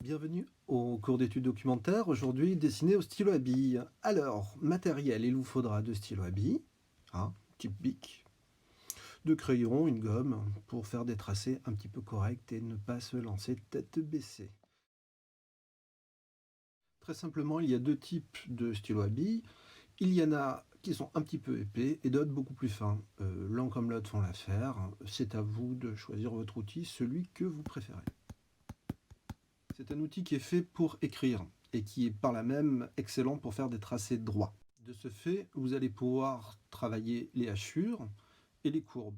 Bienvenue au cours d'études documentaires, aujourd'hui dessiné au stylo à billes. Alors, matériel, il vous faudra de stylo à billes, type bic, de crayon, une gomme, pour faire des tracés un petit peu corrects et ne pas se lancer tête baissée. Très simplement, il y a deux types de stylo à billes. Il y en a qui sont un petit peu épais et d'autres beaucoup plus fins. L'un comme l'autre font l'affaire. C'est à vous de choisir votre outil, celui que vous préférez. C'est un outil qui est fait pour écrire et qui est par là même excellent pour faire des tracés droits. De ce fait, vous allez pouvoir travailler les hachures et les courbes.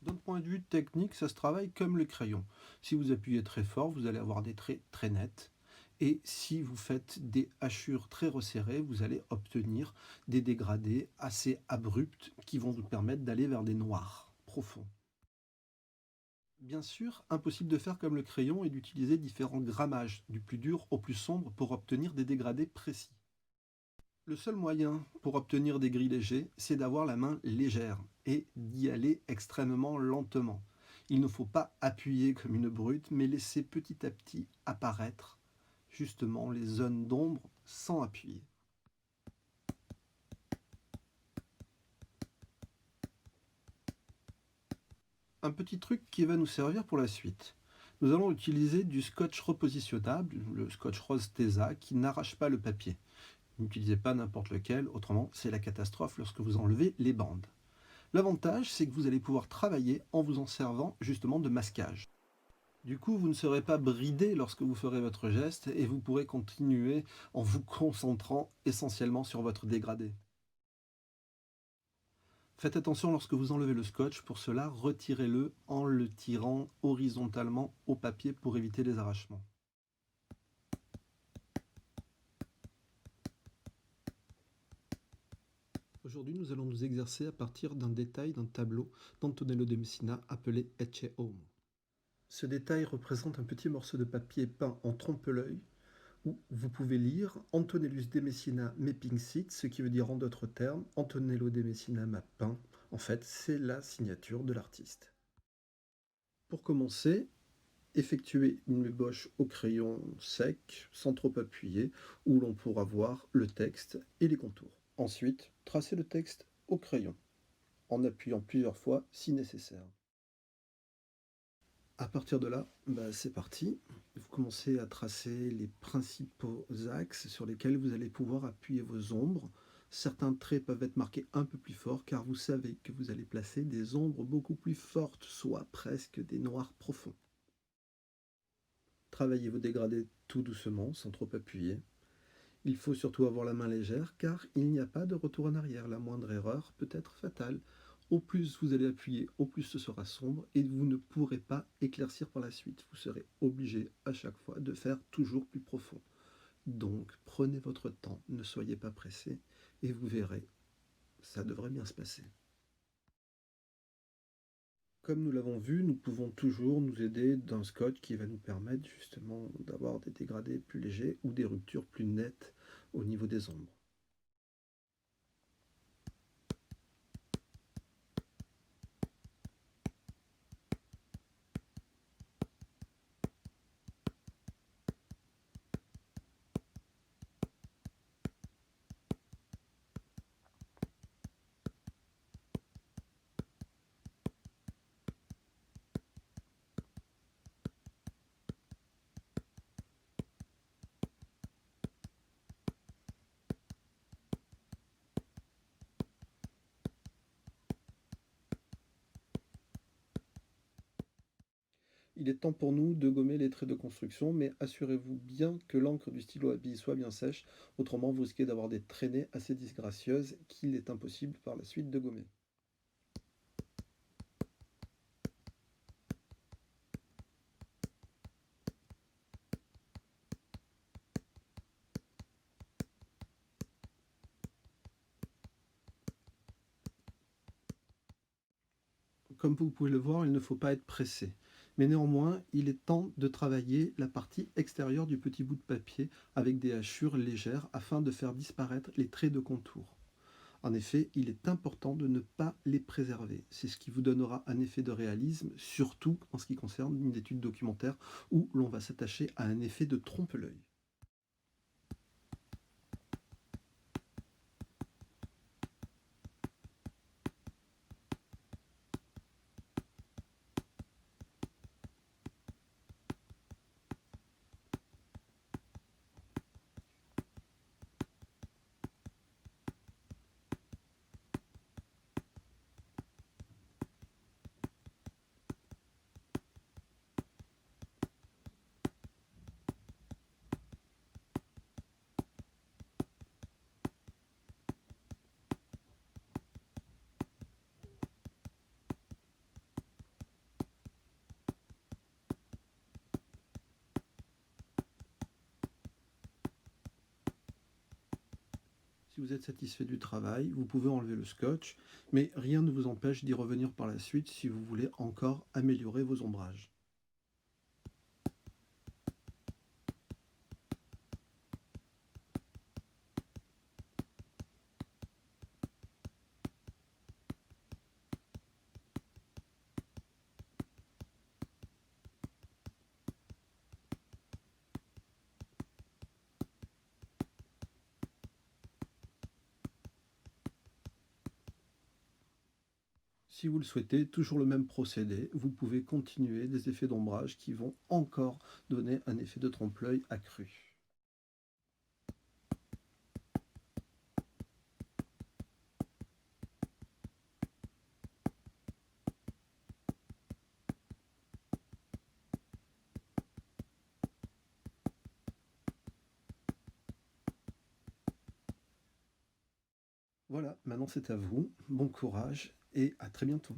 D'un point de vue technique, ça se travaille comme le crayon. Si vous appuyez très fort, vous allez avoir des traits très nets. Et si vous faites des hachures très resserrées, vous allez obtenir des dégradés assez abrupts qui vont vous permettre d'aller vers des noirs profonds. Bien sûr, impossible de faire comme le crayon et d'utiliser différents grammages, du plus dur au plus sombre, pour obtenir des dégradés précis. Le seul moyen pour obtenir des gris légers, c'est d'avoir la main légère et d'y aller extrêmement lentement. Il ne faut pas appuyer comme une brute, mais laisser petit à petit apparaître justement les zones d'ombre sans appuyer. Un petit truc qui va nous servir pour la suite. Nous allons utiliser du scotch repositionnable, le scotch rose Tesa, qui n'arrache pas le papier. N'utilisez pas n'importe lequel, autrement c'est la catastrophe lorsque vous enlevez les bandes. L'avantage, c'est que vous allez pouvoir travailler en vous en servant justement de masquage. Du coup, vous ne serez pas bridé lorsque vous ferez votre geste et vous pourrez continuer en vous concentrant essentiellement sur votre dégradé. Faites attention lorsque vous enlevez le scotch, pour cela retirez-le en le tirant horizontalement au papier pour éviter les arrachements. Aujourd'hui, nous allons nous exercer à partir d'un détail d'un tableau d'Antonello de Messina appelé Ecce Homo. Ce détail représente un petit morceau de papier peint en trompe-l'œil où vous pouvez lire Antonellus de Messina me pinxit, ce qui veut dire en d'autres termes Antonello de Messina m'a peint. En fait, c'est la signature de l'artiste. Pour commencer, effectuez une ébauche au crayon sec, sans trop appuyer, où l'on pourra voir le texte et les contours. Ensuite, tracez le texte au crayon, en appuyant plusieurs fois si nécessaire. À partir de là, c'est parti. Vous commencez à tracer les principaux axes sur lesquels vous allez pouvoir appuyer vos ombres. Certains traits peuvent être marqués un peu plus fort car vous savez que vous allez placer des ombres beaucoup plus fortes, soit presque des noirs profonds. Travaillez vos dégradés tout doucement, sans trop appuyer. Il faut surtout avoir la main légère car il n'y a pas de retour en arrière. La moindre erreur peut être fatale. Au plus vous allez appuyer, au plus ce sera sombre et vous ne pourrez pas éclaircir par la suite. Vous serez obligé à chaque fois de faire toujours plus profond. Donc prenez votre temps, ne soyez pas pressé et vous verrez, ça devrait bien se passer. Comme nous l'avons vu, nous pouvons toujours nous aider d'un scotch qui va nous permettre justement d'avoir des dégradés plus légers ou des ruptures plus nettes au niveau des ombres. Il est temps pour nous de gommer les traits de construction, mais assurez-vous bien que l'encre du stylo à billes soit bien sèche, autrement vous risquez d'avoir des traînées assez disgracieuses qu'il est impossible par la suite de gommer. Comme vous pouvez le voir, il ne faut pas être pressé. Mais néanmoins, il est temps de travailler la partie extérieure du petit bout de papier avec des hachures légères afin de faire disparaître les traits de contour. En effet, il est important de ne pas les préserver. C'est ce qui vous donnera un effet de réalisme, surtout en ce qui concerne une étude documentaire où l'on va s'attacher à un effet de trompe-l'œil. Si vous êtes satisfait du travail, vous pouvez enlever le scotch, mais rien ne vous empêche d'y revenir par la suite si vous voulez encore améliorer vos ombrages. Si vous le souhaitez, toujours le même procédé, vous pouvez continuer des effets d'ombrage qui vont encore donner un effet de trompe-l'œil accru. Voilà, maintenant c'est à vous. Bon courage et à très bientôt.